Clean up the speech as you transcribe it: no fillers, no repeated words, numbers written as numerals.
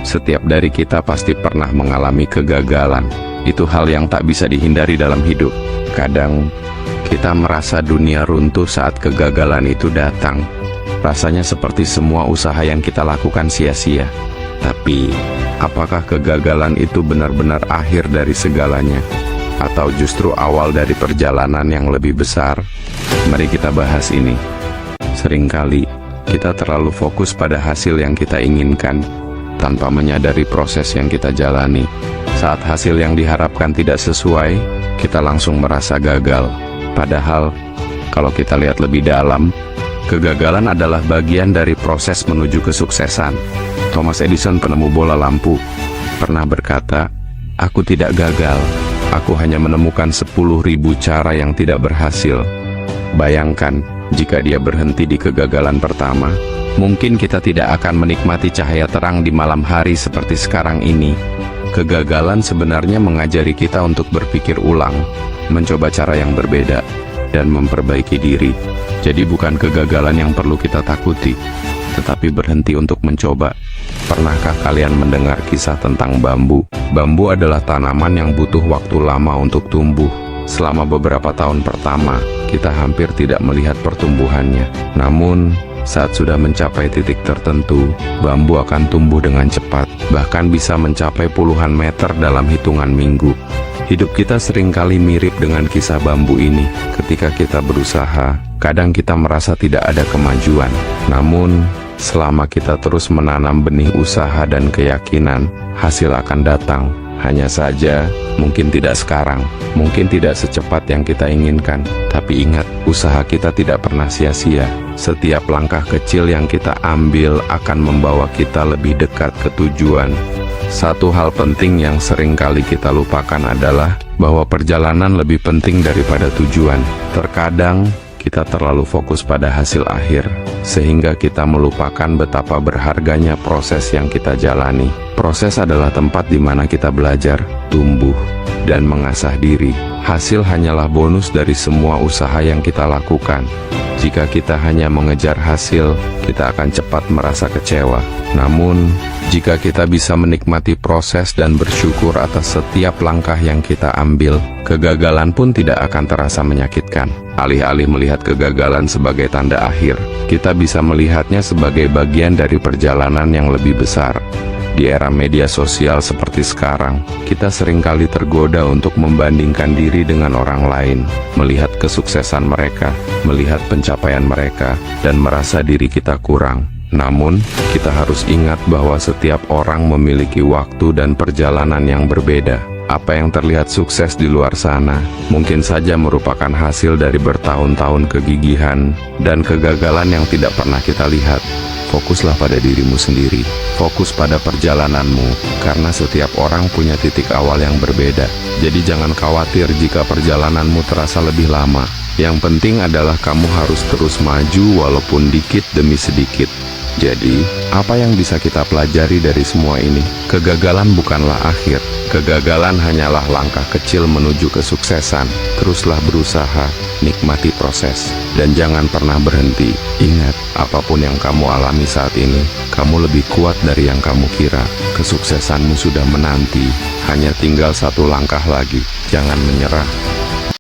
Setiap dari kita pasti pernah mengalami kegagalan. Itu hal yang tak bisa dihindari dalam hidup. Kadang, kita merasa dunia runtuh saat kegagalan itu datang. Rasanya seperti semua usaha yang kita lakukan sia-sia. Tapi, apakah kegagalan itu benar-benar akhir dari segalanya? Atau justru awal dari perjalanan yang lebih besar? Mari kita bahas ini. Seringkali, kita terlalu fokus pada hasil yang kita inginkan, tanpa menyadari proses yang kita jalani. Saat hasil yang diharapkan tidak sesuai, kita langsung merasa gagal. Padahal, kalau kita lihat lebih dalam, kegagalan adalah bagian dari proses menuju kesuksesan. Thomas Edison, penemu bola lampu, pernah berkata, "Aku tidak gagal, aku hanya menemukan 10.000 cara yang tidak berhasil." Bayangkan, jika dia berhenti di kegagalan pertama, mungkin kita tidak akan menikmati cahaya terang di malam hari seperti sekarang ini. Kegagalan sebenarnya mengajari kita untuk berpikir ulang, mencoba cara yang berbeda, dan memperbaiki diri. Jadi bukan kegagalan yang perlu kita takuti, tetapi berhenti untuk mencoba. Pernahkah kalian mendengar kisah tentang bambu? Bambu adalah tanaman yang butuh waktu lama untuk tumbuh. Selama beberapa tahun pertama, kita hampir tidak melihat pertumbuhannya. Namun, saat sudah mencapai titik tertentu, bambu akan tumbuh dengan cepat, bahkan bisa mencapai puluhan meter dalam hitungan minggu. Hidup kita seringkali mirip dengan kisah bambu ini. Ketika kita berusaha, kadang kita merasa tidak ada kemajuan. Namun, selama kita terus menanam benih usaha dan keyakinan, hasil akan datang. Hanya saja, mungkin tidak sekarang, mungkin tidak secepat yang kita inginkan. Tapi ingat, usaha kita tidak pernah sia-sia. Setiap langkah kecil yang kita ambil akan membawa kita lebih dekat ke tujuan. Satu hal penting yang sering kali kita lupakan adalah bahwa perjalanan lebih penting daripada tujuan. Terkadang, kita terlalu fokus pada hasil akhir, sehingga kita melupakan betapa berharganya proses yang kita jalani. Proses adalah tempat di mana kita belajar, tumbuh, dan mengasah diri. Hasil hanyalah bonus dari semua usaha yang kita lakukan. Jika kita hanya mengejar hasil, kita akan cepat merasa kecewa. Namun, jika kita bisa menikmati proses dan bersyukur atas setiap langkah yang kita ambil, kegagalan pun tidak akan terasa menyakitkan. Alih-alih melihat kegagalan sebagai tanda akhir, kita bisa melihatnya sebagai bagian dari perjalanan yang lebih besar. Di era media sosial seperti sekarang, kita seringkali tergoda untuk membandingkan diri dengan orang lain, melihat kesuksesan mereka, melihat pencapaian mereka, dan merasa diri kita kurang. Namun, kita harus ingat bahwa setiap orang memiliki waktu dan perjalanan yang berbeda. Apa yang terlihat sukses di luar sana, mungkin saja merupakan hasil dari bertahun-tahun kegigihan dan kegagalan yang tidak pernah kita lihat. Fokuslah pada dirimu sendiri, fokus pada perjalananmu, karena setiap orang punya titik awal yang berbeda. Jadi jangan khawatir jika perjalananmu terasa lebih lama. Yang penting adalah kamu harus terus maju walaupun dikit demi sedikit. Jadi, apa yang bisa kita pelajari dari semua ini? Kegagalan bukanlah akhir. Kegagalan hanyalah langkah kecil menuju kesuksesan. Teruslah berusaha, nikmati proses, dan jangan pernah berhenti. Ingat, apapun yang kamu alami saat ini, kamu lebih kuat dari yang kamu kira. Kesuksesanmu sudah menanti, hanya tinggal satu langkah lagi. Jangan menyerah.